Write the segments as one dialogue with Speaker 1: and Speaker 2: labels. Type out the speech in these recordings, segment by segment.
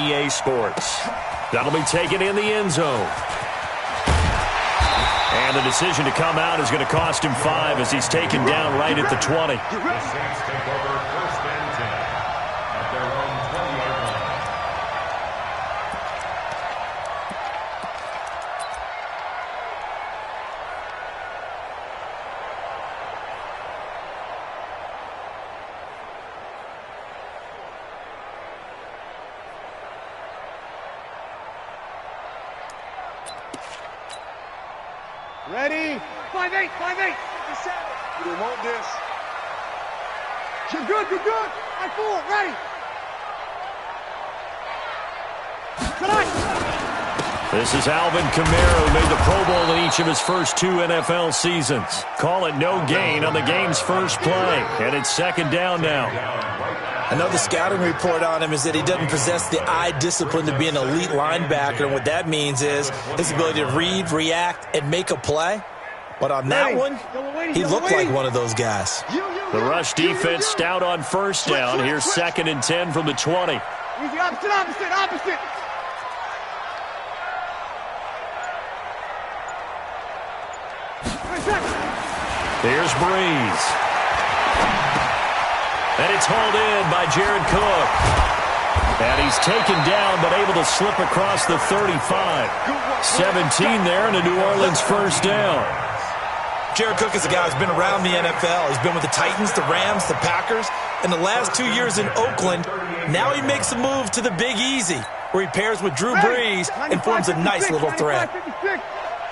Speaker 1: EA Sports. That'll be taken in the end zone. And the decision to come out is going to cost him 5 as he's taken down right at the 20.
Speaker 2: The Saints take over 1st and 10 at their own 20-yard line.
Speaker 3: Ready? 5-8, 5-8. You don't want this. You're good, you're good. 5-4, ready.
Speaker 1: This is Alvin Kamara, who made the Pro Bowl in each of his first 2 NFL seasons. Call it no gain on the game's first play, and it's 2nd down now.
Speaker 4: Another scouting report on him is that he doesn't possess the eye discipline to be an elite linebacker, and what that means is his ability to read, react, and make a play. But on that one, he looked like one of those guys.
Speaker 1: The rush defense stout on 1st down. Here's 2nd and 10 from the 20.
Speaker 3: Easy, opposite.
Speaker 1: Here's Breeze. And it's hauled in by Jared Cook. And he's taken down but able to slip across the 35. 17 there and a New Orleans 1st down.
Speaker 4: Jared Cook is a guy who's been around the NFL. He's been with the Titans, the Rams, the Packers. In the last 2 years in Oakland, now he makes a move to the Big Easy, where he pairs with Drew Brees and forms a nice little threat.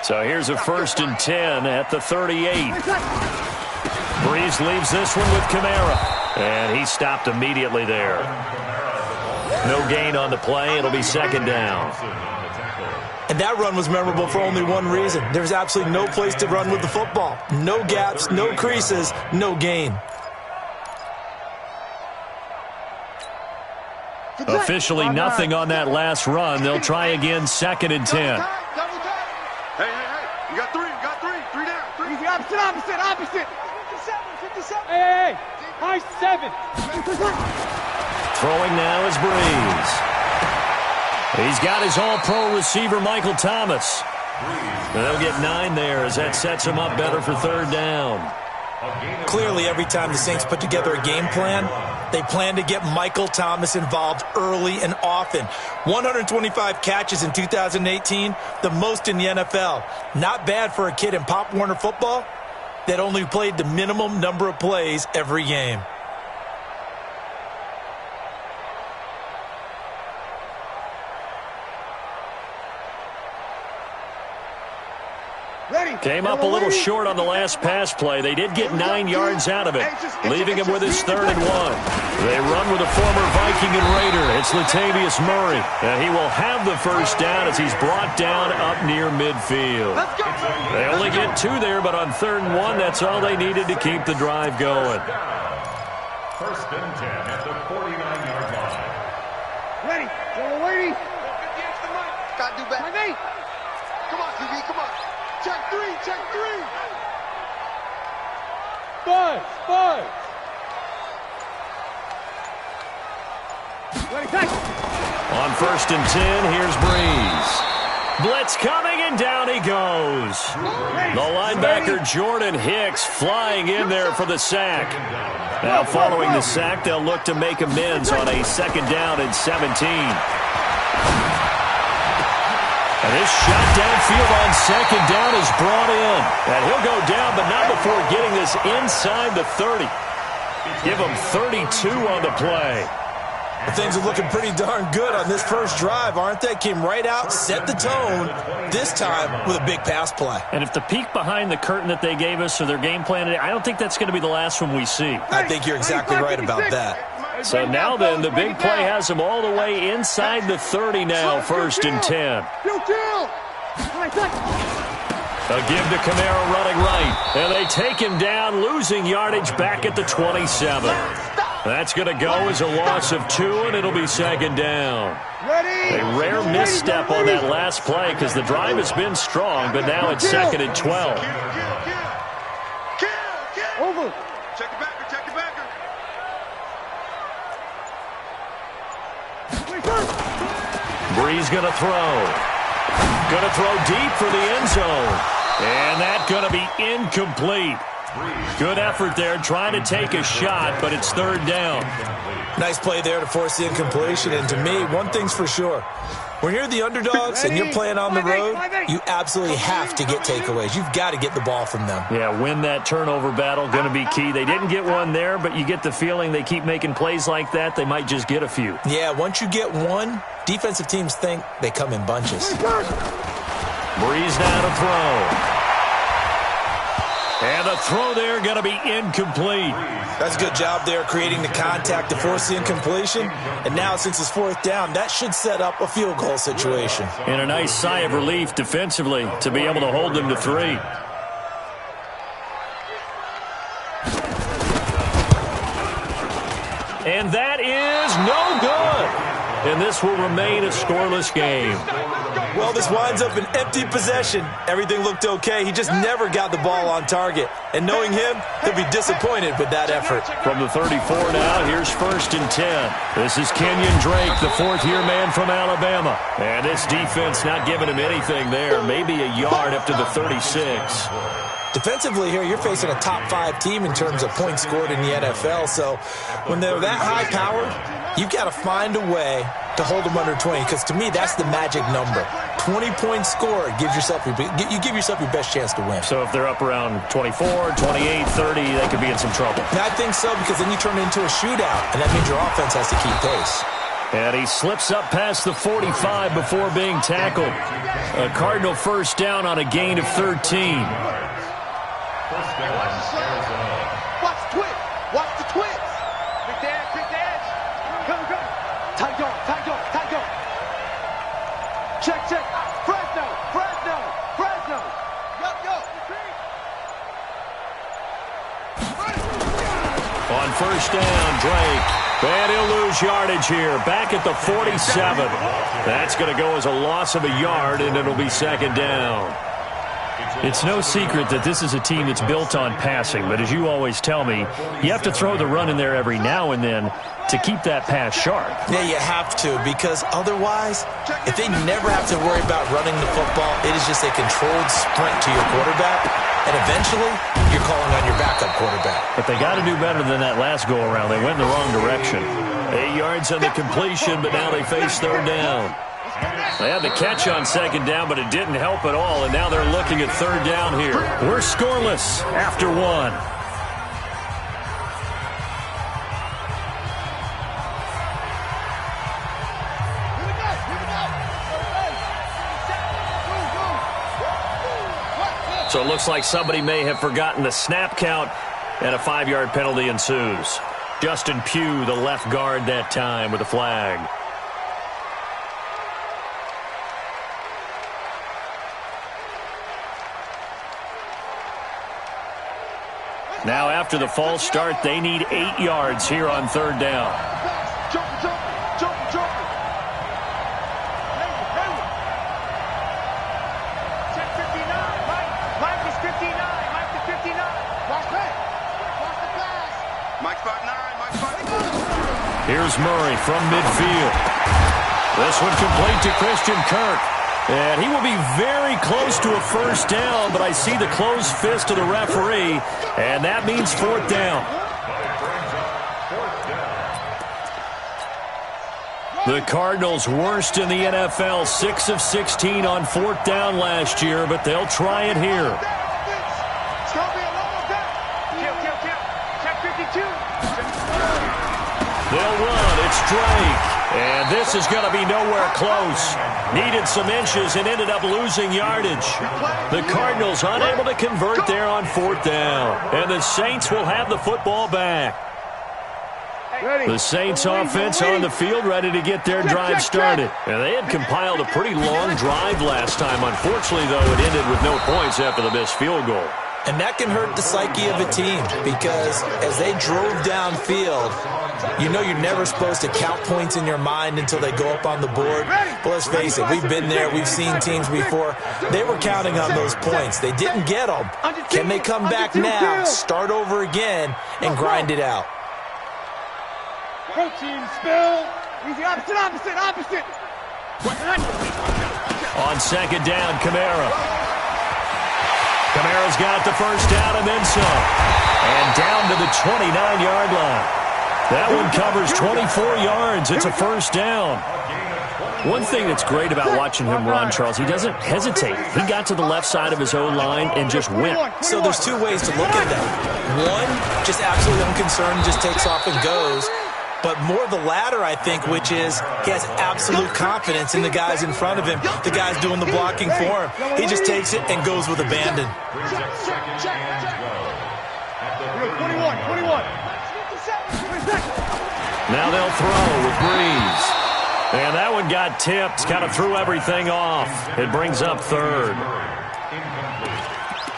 Speaker 1: So here's a 1st and 10 at the 38. Brees leaves this one with Kamara. And he stopped immediately there. No gain on the play. It'll be 2nd down.
Speaker 4: And that run was memorable for only one reason. There's absolutely no place to run with the football. No gaps, no creases, no gain.
Speaker 1: Officially nothing on that last run. They'll try again, 2nd and 10.
Speaker 3: Hey. You got 3 down. 3. Easy, opposite. 57. Hey. High 7.
Speaker 1: Throwing now is Breeze. He's got his all-pro receiver, Michael Thomas. They'll get 9 there as that sets him up better for 3rd down.
Speaker 4: Clearly, every time the Saints put together a game plan, they plan to get Michael Thomas involved early and often. 125 catches in 2018, the most in the NFL. Not bad for a kid in Pop Warner football that only played the minimum number of plays every game.
Speaker 1: Came up a little short on the last pass play. They did get 9 yards out of it, leaving him with his 3rd and 1. They run with a former Viking and Raider. It's Latavius Murray, and he will have the 1st down as he's brought down up near midfield. They only get 2 there, but on 3rd and 1, that's all they needed to keep the drive going.
Speaker 2: 1st and 10 at the 49-yard line.
Speaker 3: Ready. Got to do better. Come on, QB, come on. Check 3. 5.
Speaker 1: On 1st and 10, here's Breeze. Blitz coming, and down he goes. The linebacker, Jordan Hicks, flying in there for the sack. Now, following the sack, they'll look to make amends on a 2nd down and 17. And this shot downfield on 2nd down is brought in. And he'll go down, but not before getting this inside the 30. Give him 32 on the play.
Speaker 4: Well, things are looking pretty darn good on this first drive, aren't they? Came right out, set the tone, this time with a big pass play.
Speaker 1: And if the peek behind the curtain that they gave us or their game plan today, I don't think that's going to be the last one we see.
Speaker 4: I think you're exactly right about that.
Speaker 1: So now then, the big play has him all the way inside the 30 now, 1st and 10. A give to Kamara running right. And they take him down, losing yardage back at the 27. That's going to go as a loss of 2, and it'll be 2nd down. A rare misstep on that last play because the drive has been strong, but now it's 2nd and 12.
Speaker 3: Over.
Speaker 5: Check it back.
Speaker 1: Brees going to throw. Going to throw deep for the end zone. And that's going to be incomplete. Good effort there trying to take a shot, but it's third down.
Speaker 4: Nice play there to force the incompletion. And to me, one thing's for sure. When you're the underdogs and you're playing on the road, you absolutely have to get takeaways. You've got to get the ball from them.
Speaker 1: Yeah, win that turnover battle, going to be key. They didn't get one there, but you get the feeling they keep making plays like that, they might just get a few.
Speaker 4: Yeah, once you get one, defensive teams think they come in bunches.
Speaker 1: Brees now to throw. And the throw there going to be incomplete.
Speaker 4: That's a good job there creating the contact to force the incompletion. And now since it's fourth down, that should set up a field goal situation.
Speaker 1: And a nice sigh of relief defensively to be able to hold them to 3. And that is no good. And this will remain a scoreless game.
Speaker 4: Well, this winds up an empty possession. Everything looked okay. He just never got the ball on target. And knowing him, he'll be disappointed with that effort.
Speaker 1: From the 34 now, here's 1st and 10. This is Kenyon Drake, the fourth-year man from Alabama. And this defense not giving him anything there. Maybe a yard up to the 36.
Speaker 4: Defensively here, you're facing a top-5 team in terms of points scored in the NFL. So when they're that high-powered, you've got to find a way to hold them under 20, because to me, that's the magic number. 20 points scored gives yourself you give yourself your best chance to win.
Speaker 1: So if they're up around 24, 28, 30, they could be in some trouble.
Speaker 4: And I think so, because then you turn it into a shootout, and that means your offense has to keep pace.
Speaker 1: And he slips up past the 45 before being tackled. A Cardinal first down on a gain of 13.
Speaker 3: Watch the twist. Watch the twist. Big dash. Come. Tight dog. Check. Fresno. Yo.
Speaker 1: On first down, Drake. And he'll lose yardage here. Back at the 47. That's going to go as a loss of a yard, and it'll be second down. It's no secret that this is a team that's built on passing, but as you always tell me, you have to throw the run in there every now and then to keep that pass sharp.
Speaker 4: Yeah, you have to, because otherwise, if they never have to worry about running the football, it is just a controlled sprint to your quarterback, and eventually, you're calling on your backup quarterback.
Speaker 1: But they got to do better than that last go-around. They went in the wrong direction. 8 yards on the completion, but now they face third down. They had the catch on second down, but it didn't help at all, and now they're looking at third down here. We're scoreless after 1. So it looks like somebody may have forgotten the snap count, and a 5-yard penalty ensues. Justin Pugh, the left guard that time, with a flag. Now after the false start, they need 8 yards here on third down.
Speaker 3: Jump. Check 59. Mike is 59. Mike to 59. Watch the pass. Mike's 5'9".
Speaker 1: Here's Murray from midfield. This one complete to Christian Kirk. And he will be very close to a first down, but I see the closed fist of the referee, and that means fourth down. The Cardinals worst in the NFL, 6 of 16 on fourth down last year, but they'll try it here. They'll run. It's Drake. And this is going to be nowhere close. Needed some inches and ended up losing yardage. The Cardinals unable to convert there on fourth down. And the Saints will have the football back. The Saints offense on the field ready to get their drive started. And they had compiled a pretty long drive last time. Unfortunately, though, it ended with no points after the missed field goal.
Speaker 4: And that can hurt the psyche of a team, because as they drove downfield, you know you're never supposed to count points in your mind until they go up on the board. But let's face it, we've been there. We've seen teams before. They were counting on those points. They didn't get them. Can they come back now, start over again, and grind it out?
Speaker 3: Go team, spill. Easy, opposite.
Speaker 1: On second down, Kamara. Kamara's got the first down and then some. And down to the 29-yard line. That one covers 24 yards. It's a first down. One thing that's great about watching him run, Charles, he doesn't hesitate. He got to the left side of his own line and just went.
Speaker 4: So there's two ways to look at that. One, just absolutely unconcerned, just takes off and goes. But more the latter, I think, which is he has absolute confidence in the guys in front of him, the guys doing the blocking for him. He just takes it and goes with abandon.
Speaker 3: 21.
Speaker 1: Now they'll throw with Breeze. And that one got tipped, kind of threw everything off. It brings up third.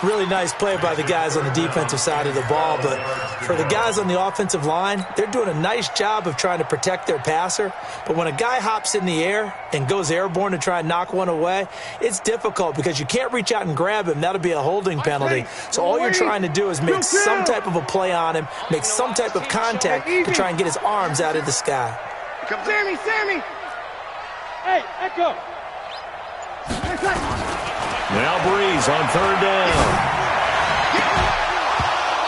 Speaker 4: Really nice play by the guys on the defensive side of the ball, but for the guys on the offensive line, they're doing a nice job of trying to protect their passer. But when a guy hops in the air and goes airborne to try and knock one away, it's difficult because you can't reach out and grab him. That'll be a holding penalty. So all you're trying to do is make some type of a play on him, make some type of contact to try and get his arms out of the sky.
Speaker 3: Sammy! Hey, Echo!
Speaker 1: Now Breeze on third down.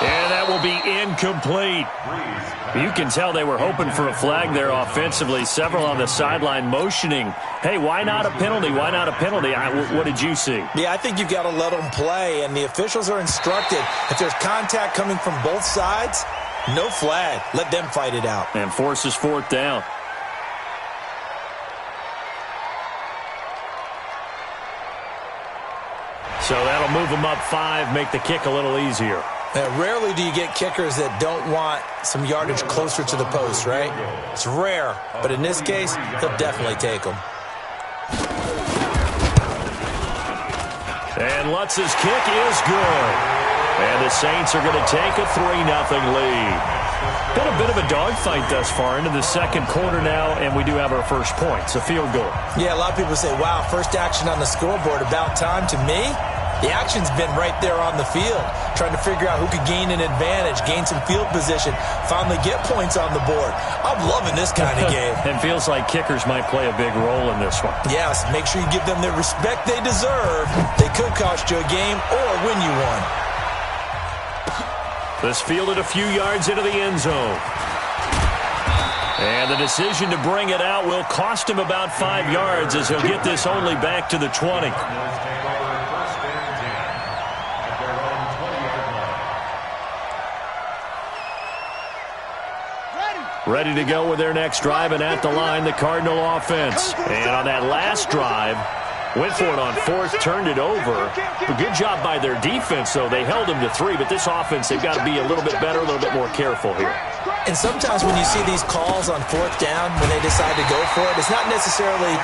Speaker 1: And that will be incomplete. You can tell they were hoping for a flag there offensively. Several on the sideline motioning, hey, why not a penalty? Why not a penalty? What did you see?
Speaker 4: Yeah, I think you've got to let them play, and the officials are instructed. If there's contact coming from both sides, no flag. Let them fight it out.
Speaker 1: And forces fourth down. So that'll move them up 5, make the kick a little easier.
Speaker 4: Rarely do you get kickers that don't want some yardage closer to the post, right? It's rare, but in this case, they'll definitely take them.
Speaker 1: And Lutz's kick is good. And the Saints are going to take a 3-0 lead. Been a bit of a dogfight thus far into the second quarter now, and we do have our first points, a field goal.
Speaker 4: Yeah, a lot of people say, wow, first action on the scoreboard, about time. To me, the action's been right there on the field, trying to figure out who could gain an advantage, gain some field position, finally get points on the board. I'm loving this kind of game.
Speaker 1: It feels like kickers might play a big role in this one.
Speaker 4: Yes, make sure you give them the respect they deserve. They could cost you a game or win you one.
Speaker 1: This fielded a few yards into the end zone. And the decision to bring it out will cost him about 5 yards as he'll get this only back to the 20. Ready to go with their next drive, and at the line, the Cardinal offense. And on that last drive, went for it on fourth, turned it over. A good job by their defense, though. They held them to 3, but this offense, they've got to be a little bit better, a little bit more careful here.
Speaker 4: And sometimes when you see these calls on fourth down, when they decide to go for it, it's not necessarily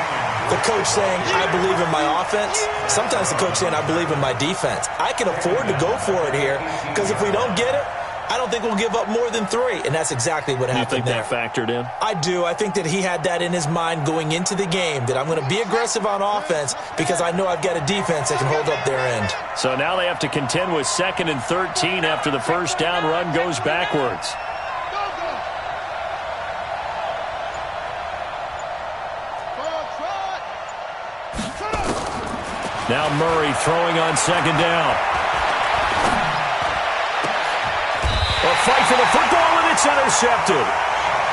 Speaker 4: the coach saying, I believe in my offense. Sometimes the coach saying, I believe in my defense. I can afford to go for it here, because if we don't get it, I don't think we'll give up more than 3, and that's exactly what happened there.
Speaker 1: You think that factored in?
Speaker 4: I do. I think that he had that in his mind going into the game, that I'm going to be aggressive on offense because I know I've got a defense that can hold up their end.
Speaker 1: So now they have to contend with 2nd and 13 after the first down run goes backwards. Now Murray throwing on 2nd down. A fight for the football, and it's intercepted.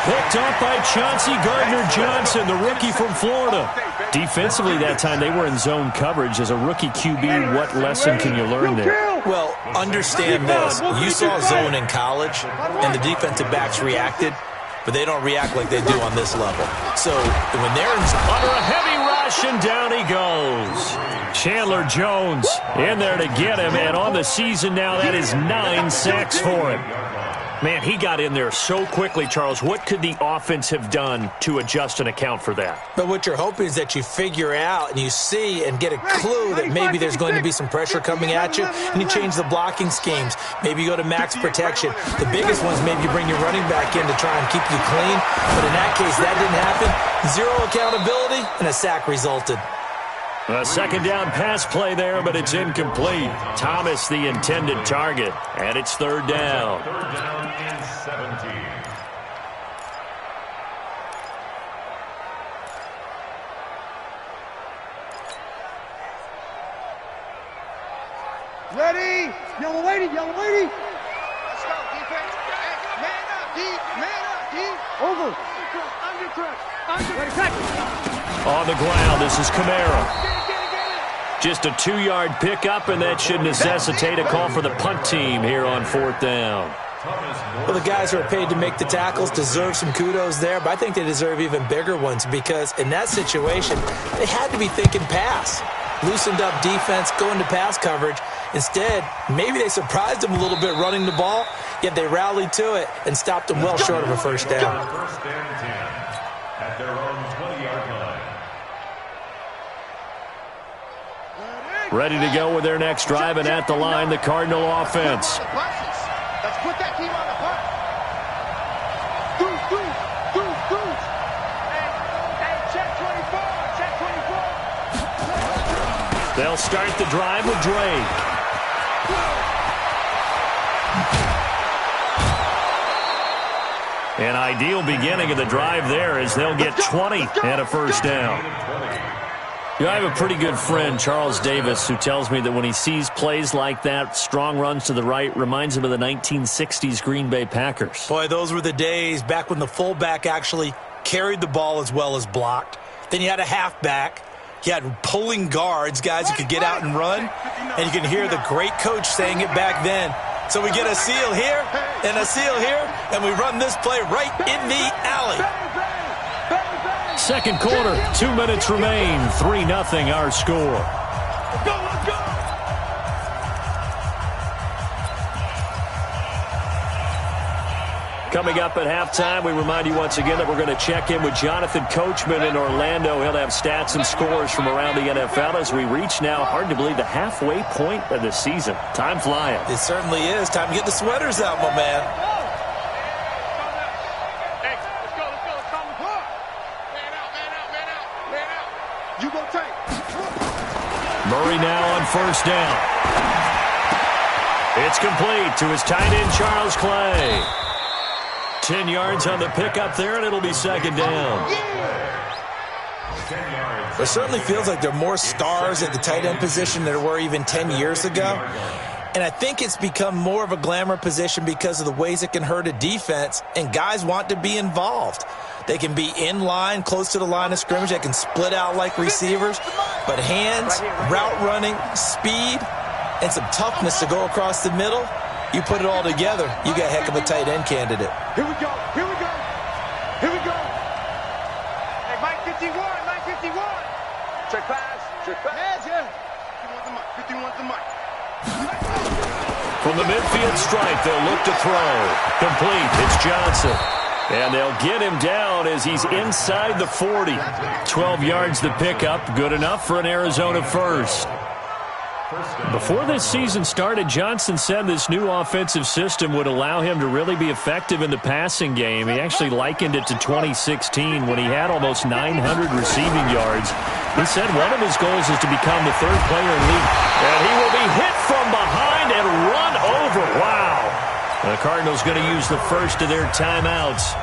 Speaker 1: Picked up by Chauncey Gardner-Johnson, the rookie from Florida. Defensively that time, they were in zone coverage. As a rookie QB, what lesson can you learn there?
Speaker 4: Well, understand this. You saw zone in college, and the defensive backs reacted, but they don't react like they do on this level. So when they're in zone,
Speaker 1: under a heavy rush, and down he goes. Chandler Jones in there to get him, and on the season now, that is 9 sacks for him. Man, he got in there so quickly, Charles. What could the offense have done to adjust and account for that?
Speaker 4: But what you're hoping is that you figure out and you see and get a clue that maybe there's going to be some pressure coming at you, and you change the blocking schemes. Maybe you go to max protection. The biggest ones, maybe you bring your running back in to try and keep you clean. But in that case, that didn't happen. 0 accountability, and a sack resulted.
Speaker 1: A 2nd down pass play there, but it's incomplete. Thomas the intended target, and it's 3rd down.
Speaker 2: 3rd down and 17.
Speaker 3: Ready? Yellow lady, yellow lady. Let's go, defense. Man up, D. Man up, D. Over. Undercut. Ready, tackle.
Speaker 1: On the ground, this is Kamara. Just a 2-yard pickup, and that should necessitate a call for the punt team here on 4th down.
Speaker 4: Well, the guys who are paid to make the tackles deserve some kudos there, but I think they deserve even bigger ones because in that situation, they had to be thinking pass. Loosened up defense, going to pass coverage. Instead, maybe they surprised them a little bit running the ball, yet they rallied to it and stopped them well short of a first down.
Speaker 2: First and 10 at their own 20-yard line.
Speaker 1: Ready to go with their next drive, and at the line, the Cardinal offense.
Speaker 3: Let's put that team on the punt. Goose. Hey, check 24.
Speaker 1: They'll start the drive with Drake. An ideal beginning of the drive there as they'll get 20 and a first down. You know, I have a pretty good friend, Charles Davis, who tells me that when he sees plays like that, strong runs to the right, reminds him of the 1960s Green Bay Packers.
Speaker 4: Boy, those were the days back when the fullback actually carried the ball as well as blocked. Then you had a halfback. You had pulling guards, guys who could get out and run. And you can hear the great coach saying it back then. So we get a seal here and a seal here, and we run this play right in the alley.
Speaker 1: Second quarter, 2 minutes remain. 3-0 our score.
Speaker 3: Let's go.
Speaker 1: Coming up at halftime, we remind you once again that we're going to check in with Jonathan Coachman in Orlando. He'll have stats and scores from around the NFL as we reach now, hard to believe, the halfway point of the season. Time flying.
Speaker 4: It certainly is. Time to get the sweaters out, my man.
Speaker 1: Murray now on first down. It's complete to his tight end, Charles Clay. 10 yards on the pickup there, and it'll be second down.
Speaker 4: It certainly feels like there are more stars at the tight end position than there were even 10 years ago. And I think it's become more of a glamour position because of the ways it can hurt a defense, and guys want to be involved. They can be in line, close to the line of scrimmage. They can split out like receivers. But hands, route running, speed, and some toughness to go across the middle, you put it all together, you got a heck of a tight end candidate.
Speaker 3: Here we go. Hey, Mike 51. Check pass. Yeah. 51's the mic.
Speaker 1: From the midfield stripe, they'll look to throw. Complete. It's Johnson. And they'll get him down as he's inside the 40. 12 yards the pickup. Good enough for an Arizona first. Before this season started, Johnson said this new offensive system would allow him to really be effective in the passing game. He actually likened it to 2016 when he had almost 900 receiving yards. He said one of his goals is to become the third player in the league. And he will be hit from behind and run over. Wow. The Cardinals going to use the first of their timeouts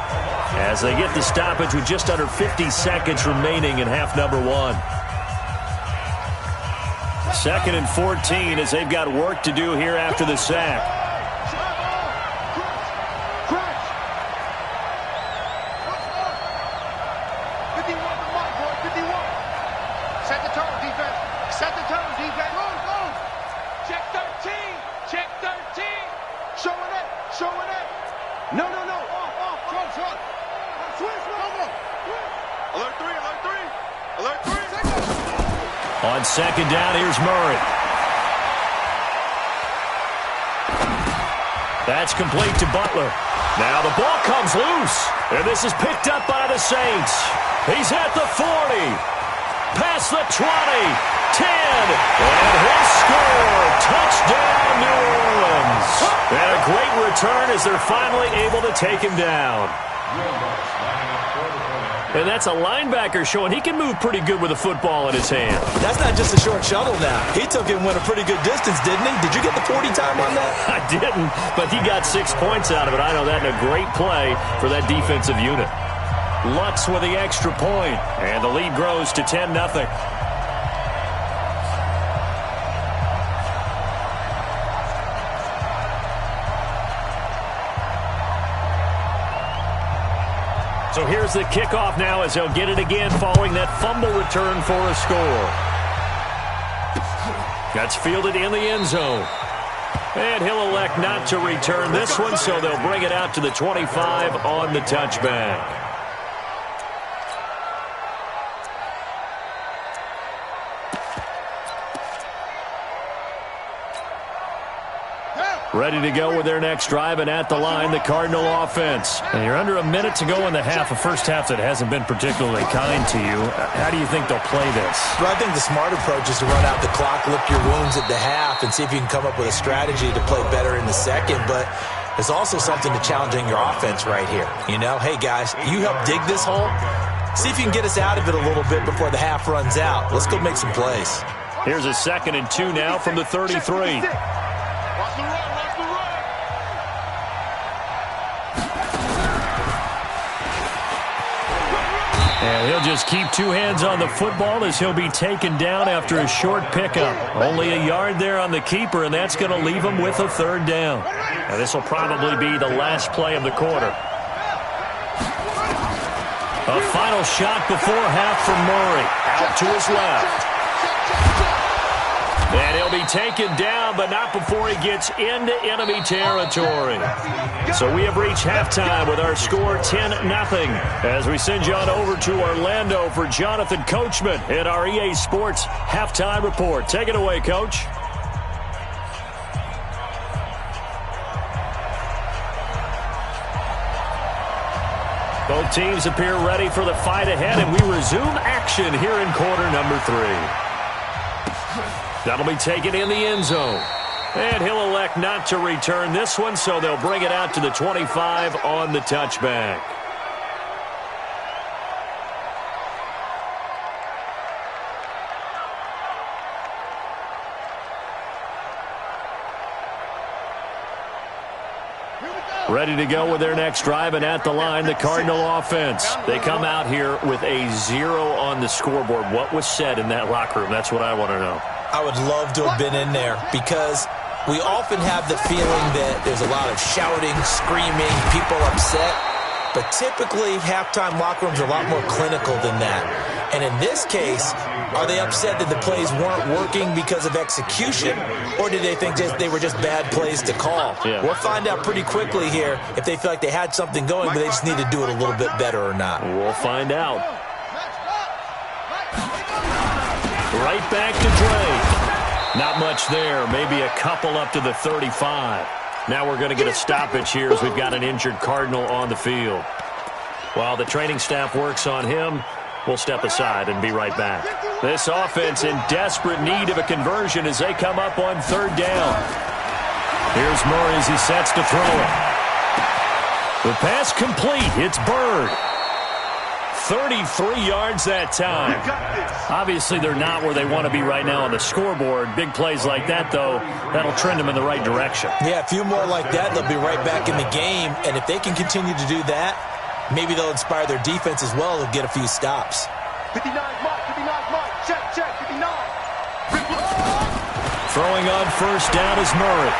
Speaker 1: as they get the stoppage with just under 50 seconds remaining in half number one. 2nd and 14 as they've got work to do here after the sack. On second down, here's Murray. That's complete to Butler. Now the ball comes loose, and this is picked up by the Saints. He's at the 40, past the 20, 10, and he'll score. Touchdown, New Orleans. And a great return as they're finally able to take him down. And that's a linebacker showing he can move pretty good with a football in his hand.
Speaker 4: That's not just a short shuttle now. He took it and went a pretty good distance, didn't he? Did you get the 40 time on that?
Speaker 1: I didn't, but he got 6 points out of it. I know that, and a great play for that defensive unit. Lutz with the extra point, and the lead grows to 10-0. So here's the kickoff now as he'll get it again following that fumble return for a score. That's fielded in the end zone. And he'll elect not to return this one, so they'll bring it out to the 25 on the touchback. Ready to go with their next drive, and at the line, the Cardinal offense. And you're under a minute to go in the half, a first half that hasn't been particularly kind to you. How do you think they'll play this?
Speaker 4: Well, I think the smart approach is to run out the clock, lick your wounds at the half, and see if you can come up with a strategy to play better in the second. But there's also something to challenging your offense right here. You know, hey, guys, you help dig this hole. See if you can get us out of it a little bit before the half runs out. Let's go make some plays.
Speaker 1: Here's a 2nd and 2 now from the 33. And he'll just keep two hands on the football as he'll be taken down after a short pickup. Only a yard there on the keeper, and that's going to leave him with a 3rd down. And this will probably be the last play of the quarter. A final shot before half from Murray. Out to his left. And he'll be taken down, but not before he gets into enemy territory. So we have reached halftime with our score 10-0. As we send you on over to Orlando for Jonathan Coachman in our EA Sports Halftime Report. Take it away, Coach. Both teams appear ready for the fight ahead, and we resume action here in quarter number 3. That'll be taken in the end zone. And he'll elect not to return this one, so they'll bring it out to the 25 on the touchback. Ready to go with their next drive, and at the line, the Cardinal offense. They come out here with a 0 on the scoreboard. What was said in that locker room? That's what I want to know.
Speaker 4: I would love to have been in there because we often have the feeling that there's a lot of shouting, screaming, people upset. But typically, halftime locker rooms are a lot more clinical than that. And in this case, are they upset that the plays weren't working because of execution, or did they think they were just bad plays to call?
Speaker 1: Yeah.
Speaker 4: We'll find out pretty quickly here if they feel like they had something going, but they just need to do it a little bit better or not.
Speaker 1: We'll find out. Right back to Drake. Not much there. Maybe a couple up to the 35. Now we're going to get a stoppage here as we've got an injured Cardinal on the field. While the training staff works on him, we'll step aside and be right back. This offense in desperate need of a conversion as they come up on 3rd down. Here's Murray as he sets to throw it. The pass complete. It's Bird. 33 yards that time. Obviously, they're not where they want to be right now on the scoreboard. Big plays like that, though, that'll trend them in the right direction.
Speaker 4: Yeah, a few more like that, they'll be right back in the game. And if they can continue to do that, maybe they'll inspire their defense as well. They'll get a few stops.
Speaker 3: 59 mark, check, 59.
Speaker 1: Throwing on 1st down is Murray.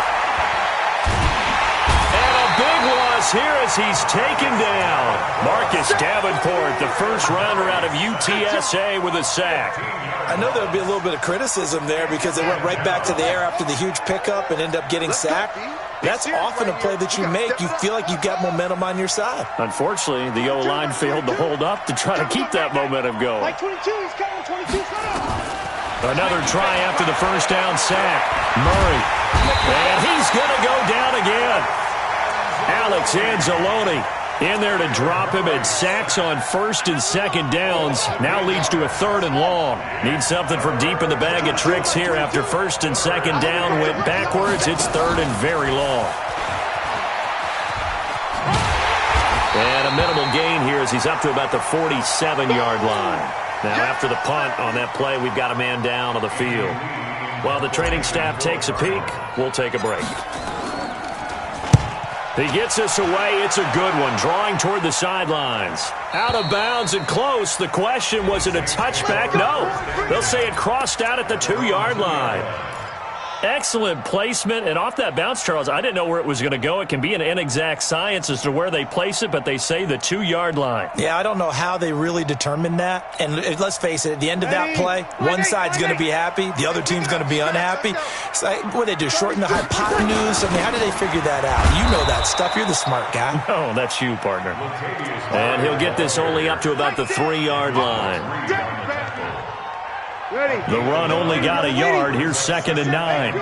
Speaker 1: And a big loss here as he's taken down. Marcus Davenport, the first rounder out of UTSA with a sack.
Speaker 4: I know there'll be a little bit of criticism there because they went right back to the air after the huge pickup and end up getting sacked. That's often a play that you make. You feel like you've got momentum on your side.
Speaker 1: Unfortunately, the O-line failed to hold up to try to keep that momentum going.
Speaker 3: Like 22, he's coming, 22,
Speaker 1: Another try after the first down sack. Murray. And he's going to go down again. Alex Anzalone in there to drop him, and sacks on 1st and 2nd downs. Now leads to a 3rd and long. Needs something from deep in the bag of tricks here after 1st and 2nd down went backwards. It's 3rd and very long. And a minimal gain here as he's up to about the 47-yard line. Now after the punt on that play, we've got a man down on the field. While the training staff takes a peek, we'll take a break. He gets us away. It's a good one. Drawing toward the sidelines. Out of bounds and close. The question, was it a touchback? No. They'll say it crossed out at the 2-yard line. Excellent placement, and off that bounce, Charles, I didn't know where it was going to go. It can be an inexact science as to where they place it, but they say the 2-yard line.
Speaker 4: Yeah, I don't know how they really determined that. And let's face it, at the end of that play, one side's going to be happy, the other team's going to be unhappy. It's like, what do they do, shorten the hypotenuse? I mean, how do they figure that out? You know that stuff. You're the smart guy.
Speaker 1: No, that's you, partner. And he'll get this only up to about the 3-yard line. The run only got a yard. Here's 2nd and 9.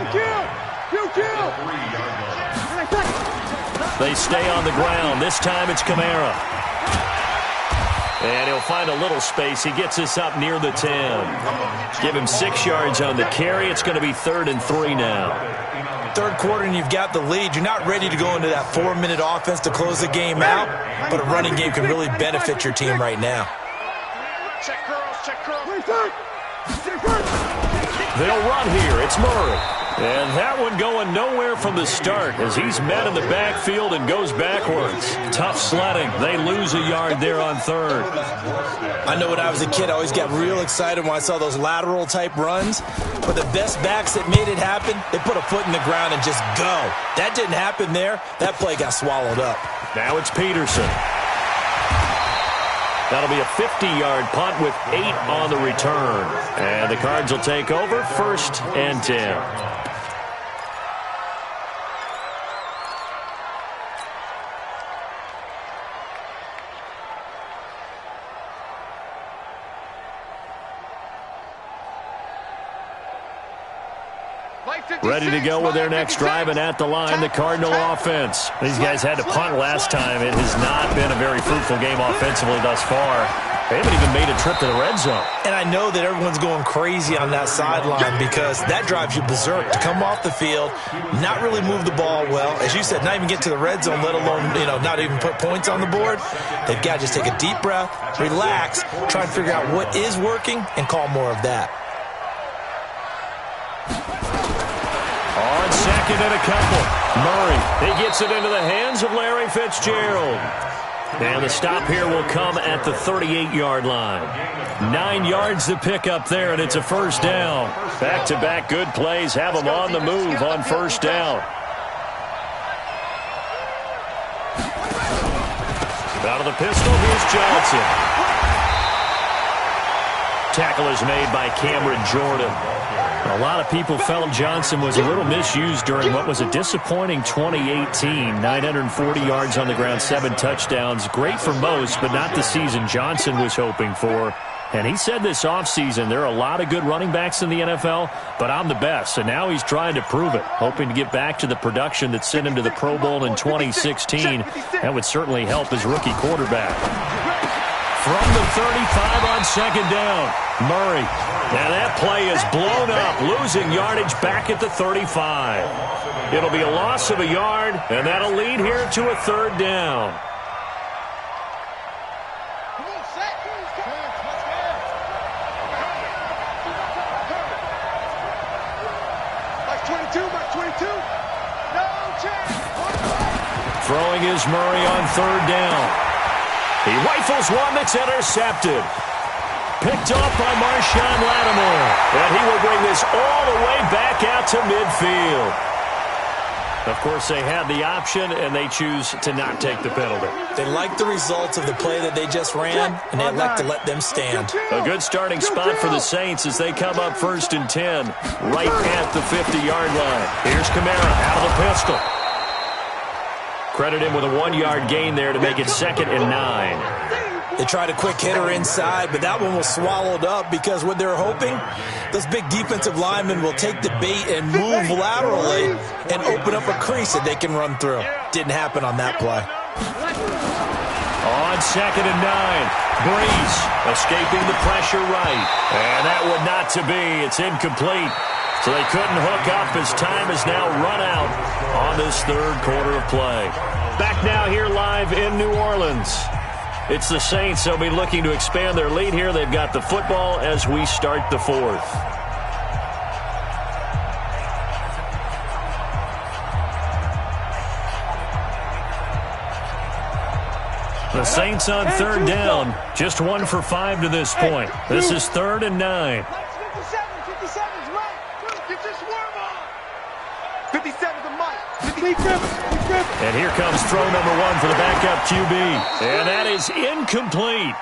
Speaker 1: They stay on the ground. This time it's Kamara. And he'll find a little space. He gets us up near the 10. Give him 6 yards on the carry. It's going to be 3rd and 3 now.
Speaker 4: Third quarter and you've got the lead. You're not ready to go into that 4-minute offense to close the game out, but a running game can really benefit your team right now.
Speaker 3: Check girls.
Speaker 1: They'll run here. It's Murray. And that one going nowhere from the start as he's met in the backfield and goes backwards. Tough sledding. They lose a yard there on 3rd.
Speaker 4: I know when I was a kid, I always got real excited when I saw those lateral-type runs. But the best backs that made it happen, they put a foot in the ground and just go. That didn't happen there. That play got swallowed up.
Speaker 1: Now it's Peterson. That'll be a 50-yard punt with 8 on the return. And the Cards will take over 1st and 10. Ready to go with their next drive, and at the line, the Cardinal offense. These guys had to punt last time. It has not been a very fruitful game offensively thus far. They haven't even made a trip to the red zone.
Speaker 4: And I know that everyone's going crazy on that sideline because that drives you berserk to come off the field, not really move the ball well. As you said, not even get to the red zone, let alone, not even put points on the board. They've got to just take a deep breath, relax, try and figure out what is working, and call more of that.
Speaker 1: On 2nd and a couple. Murray, he gets it into the hands of Larry Fitzgerald. And the stop here will come at the 38-yard line. 9 yards to pick up there, and it's a 1st down. Back-to-back good plays have them on the move on 1st down. Out of the pistol, here's Johnson. Tackle is made by Cameron Jordan. A lot of people felt Johnson was a little misused during what was a disappointing 2018. 940 yards on the ground, 7 touchdowns. Great for most, but not the season Johnson was hoping for. And he said this offseason, there are a lot of good running backs in the NFL, but I'm the best. And now he's trying to prove it, hoping to get back to the production that sent him to the Pro Bowl in 2016. That would certainly help his rookie quarterback. From the 35 on 2nd down, Murray. And that play is blown up, losing yardage back at the 35. It'll be a loss of a yard, and that'll lead here to a 3rd down. Throwing is Murray on 3rd down. He rifles one that's intercepted. Picked off by Marshawn Lattimore. And he will bring this all the way back out to midfield. Of course, they had the option, and they choose to not take the penalty.
Speaker 4: They like the results of the play that they just ran, and they elect to let them stand.
Speaker 1: A good starting spot for the Saints as they come up 1st and 10, right at the 50-yard line. Here's Kamara out of the pistol. Credit him with a 1-yard gain there to make it 2nd and 9.
Speaker 4: They tried a quick hitter inside, but that one was swallowed up because what they're hoping, those big defensive linemen will take the bait and move laterally and open up a crease that they can run through. Didn't happen on that play.
Speaker 1: On 2nd and 9, Breeze escaping the pressure right. And that one not to be. It's incomplete. So they couldn't hook up as time has now run out on this 3rd quarter of play. Back now here live in New Orleans. It's the Saints. They'll be looking to expand their lead here. They've got the football as we start the 4th. The Saints on 3rd down. Just 1 for 5 to this point. This is 3rd and 9. And here comes throw number 1 for the backup QB. And that is incomplete.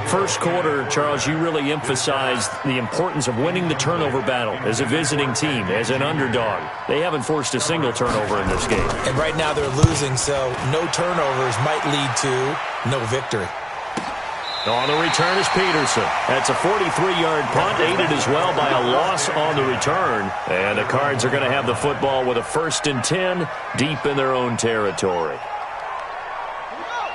Speaker 1: First quarter, Charles, you really emphasized the importance of winning the turnover battle as a visiting team, as an underdog. They haven't forced a single turnover in this game.
Speaker 4: And right now they're losing, so no turnovers might lead to no victory.
Speaker 1: On the return is Peterson. That's a 43-yard punt, aided as well by a loss on the return. And the Cards are going to have the football with a 1st and 10 deep in their own territory.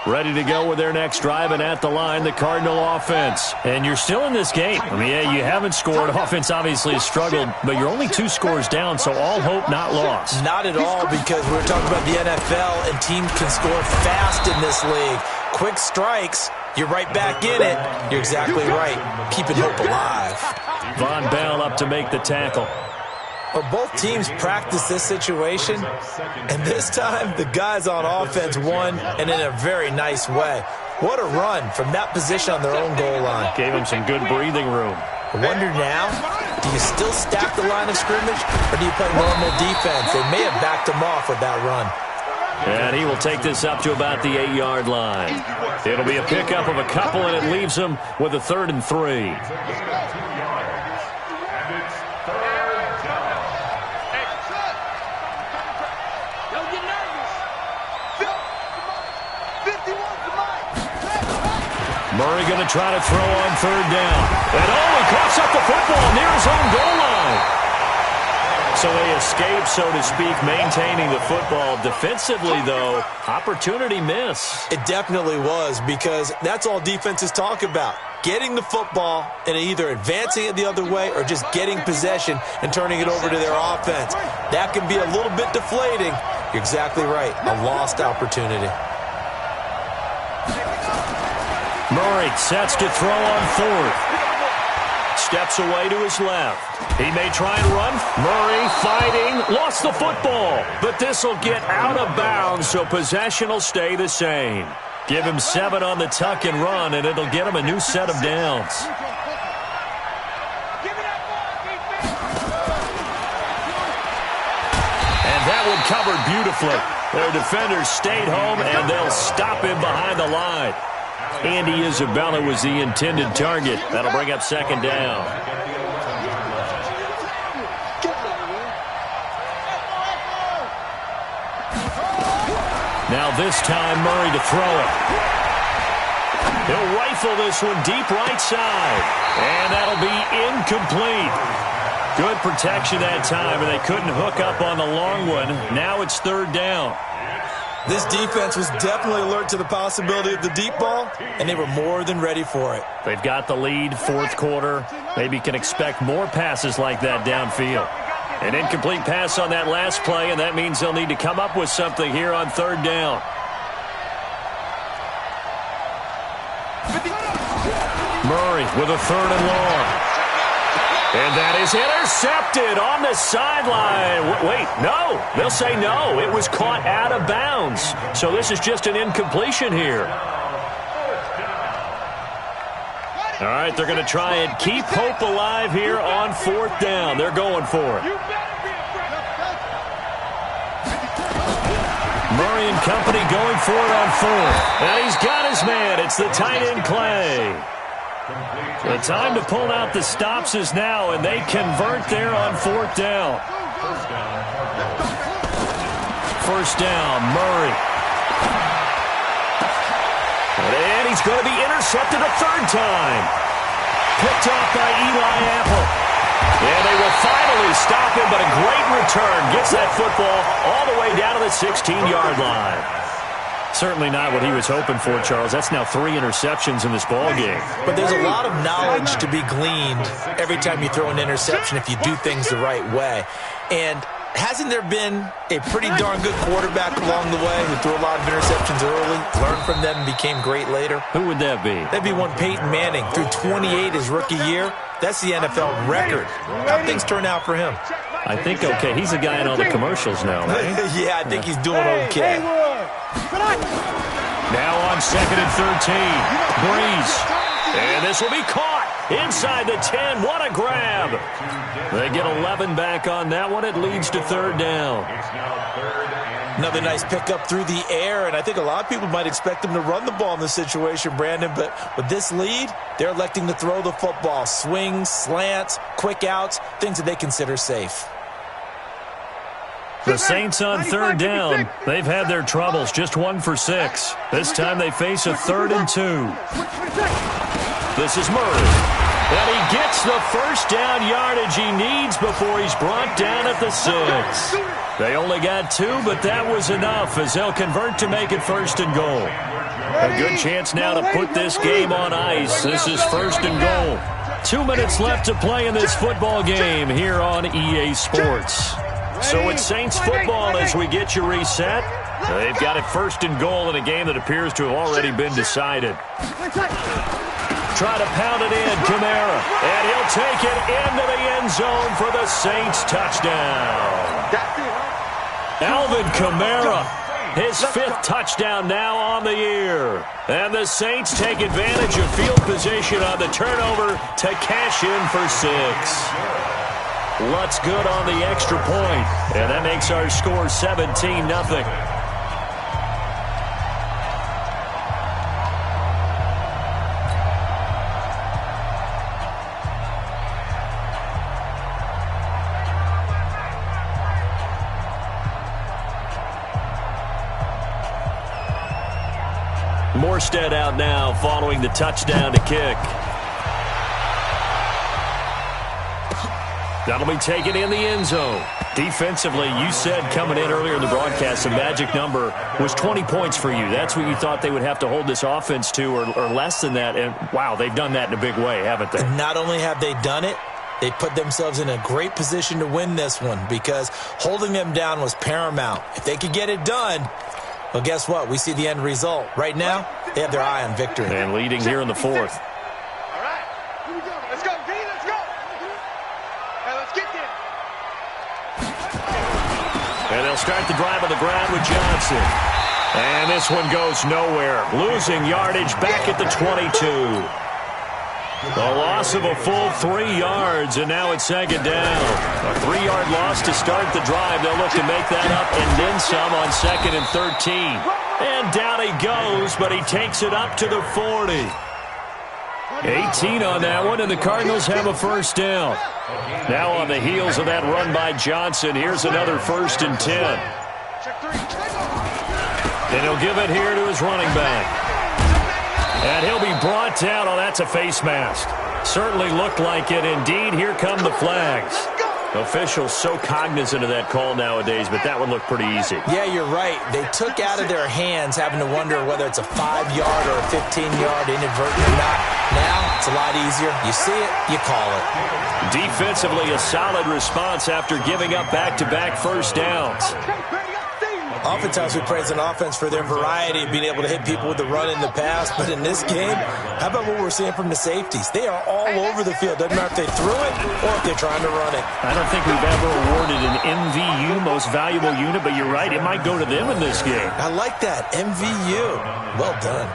Speaker 1: Ready to go with their next drive, and at the line, the Cardinal offense. And you're still in this game. I mean, yeah, you haven't scored. Offense obviously has struggled, but you're only 2 scores down, so all hope not lost.
Speaker 4: Not at all, because we're talking about the NFL, and teams can score fast in this league. Quick strikes, you're right back in it. You're exactly right. Keeping hope alive.
Speaker 1: Von Bell up to make the tackle.
Speaker 4: Well, both teams practice this situation, and this time the guys on offense won, and in a very nice way. What a run from that position on their own goal line.
Speaker 1: Gave them some good breathing room.
Speaker 4: I wonder now, do you still stack the line of scrimmage, or do you play normal defense? They may have backed them off with that run.
Speaker 1: And he will take this up to about the 8-yard line. It'll be a pickup of a couple, and it leaves him with a 3rd and 3. Murray going to try to throw on 3rd down. And he coughs up the football near his own goal line. So they escape, so to speak, maintaining the football. Defensively, though, opportunity miss.
Speaker 4: It definitely was, because that's all defenses talk about. Getting the football and either advancing it the other way or just getting possession and turning it over to their offense. That can be a little bit deflating. You're exactly right. A lost opportunity.
Speaker 1: Murray sets to throw on 4th. Steps away to his left. He may try and run. Murray fighting. Lost the football. But this will get out of bounds, so possession will stay the same. Give him 7 on the tuck and run, and it'll get him a new set of downs. And that one covered beautifully. Their defenders stayed home, and they'll stop him behind the line. Andy Isabella was the intended target. That'll bring up 2nd down. Now this time, Murray to throw it. He'll rifle this one deep right side. And that'll be incomplete. Good protection that time, and they couldn't hook up on the long one. Now it's 3rd down.
Speaker 4: This defense was definitely alert to the possibility of the deep ball, and they were more than ready for it.
Speaker 1: They've got the lead, 4th quarter. Maybe can expect more passes like that downfield. An incomplete pass on that last play, and that means they'll need to come up with something here on 3rd down. Murray with a 3rd and long. And that is intercepted on the sideline. Wait, no. They'll say no. It was caught out of bounds. So this is just an incompletion here. All right, they're going to try and keep hope alive here on 4th down. They're going for it. Murray and company going for it on 4th. And he's got his man. It's the tight end Clay. The time to pull out the stops is now, and they convert there on 4th down. 1st down, Murray. And he's going to be intercepted a 3rd time. Picked off by Eli Apple. And they will finally stop him, but a great return. Gets that football all the way down to the 16-yard line. Certainly not what he was hoping for, Charles. That's now 3 interceptions in this ball game.
Speaker 4: But there's a lot of knowledge to be gleaned every time you throw an interception if you do things the right way. And hasn't there been a pretty darn good quarterback along the way who threw a lot of interceptions early, learned from them, and became great later?
Speaker 1: Who would that be?
Speaker 4: That'd be one Peyton Manning. Threw 28 his rookie year. That's the NFL record. How things turn out for him?
Speaker 1: I think okay. He's a guy in all the commercials now, right?
Speaker 4: Yeah, I think he's doing okay.
Speaker 1: Now on 2nd and 13. Breeze. And this will be caught. Inside the 10, what a grab. They get 11 back on that one. It leads to third down.
Speaker 2: It's now third and
Speaker 4: Another nice pickup through the air, and I think a lot of people might expect them to run the ball in this situation, Brandon, but with this lead, they're electing to throw the football. Swings, slants, quick outs, things that they consider safe.
Speaker 1: The Saints on third down. They've had their troubles, just 1 for 6. This time they face a 3rd and 2. This is Murray. And he gets the first down yardage he needs before he's brought down at the 6. They only got 2, but that was enough as they'll convert to make it 1st and goal. A good chance now to put this game on ice. This is 1st and goal. 2 minutes left to play in this football game here on EA Sports. So it's Saints football as we get you reset. They've got it 1st and goal in a game that appears to have already been decided. Try to pound it in, Kamara. And he'll take it into the end zone for the Saints touchdown. Alvin Kamara, his 5th touchdown now on the year. And the Saints take advantage of field position on the turnover to cash in for 6. Lutt's good on the extra point, and that makes our score 17-0. Morstead out now following the touchdown to kick. That'll be taken in the end zone. Defensively, you said coming in earlier in the broadcast, the magic number was 20 points for you. That's what you thought they would have to hold this offense to or less than that. And, wow, they've done that in a big way, haven't they?
Speaker 4: Not only have they done it, they put themselves in a great position to win this one because holding them down was paramount. If they could get it done, well, guess what? We see the end result. Right now, they have their eye on victory.
Speaker 1: And leading here in the 4th. And they'll start the drive on the ground with Johnson. And this one goes nowhere. Losing yardage back at the 22. The loss of a full 3 yards, and now it's 2nd down. A 3-yard loss to start the drive. They'll look to make that up and then some on 2nd and 13. And down he goes, but he takes it up to the 40. 18 on that one, and the Cardinals have a 1st down. Now on the heels of that run by Johnson, here's another 1st and 10. And he'll give it here to his running back. And he'll be brought down. Oh, that's a face mask. Certainly looked like it. Indeed, here come the flags. Officials so cognizant of that call nowadays, but that one looked pretty easy.
Speaker 4: Yeah, you're right. They took out of their hands having to wonder whether it's a 5-yard or a 15-yard inadvertent or not. Now, it's a lot easier. You see it, you call it.
Speaker 1: Defensively, a solid response after giving up back-to-back 1st downs.
Speaker 4: Oftentimes we praise an offense for their variety of being able to hit people with the run in the pass, but in this game, how about what we're seeing from the safeties? They are all over the field. Doesn't matter if they threw it or if they're trying to run it.
Speaker 1: I don't think we've ever awarded an MVU, most valuable unit, but you're right, it might go to them in this game.
Speaker 4: I like that, MVU. Well done.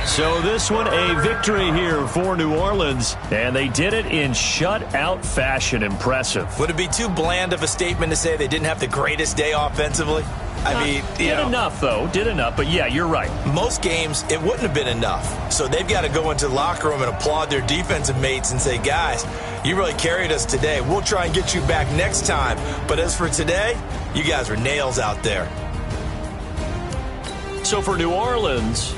Speaker 1: So this one, a victory here for New Orleans, and they did it in shutout fashion. Impressive.
Speaker 4: Would it be too bland of a statement to say they didn't have the greatest day offensively? I mean,
Speaker 1: did enough, though. Did enough, but yeah, you're right.
Speaker 4: Most games, it wouldn't have been enough. So they've got to go into the locker room and applaud their defensive mates and say, guys, you really carried us today. We'll try and get you back next time. But as for today, you guys were nails out there.
Speaker 1: So for New Orleans,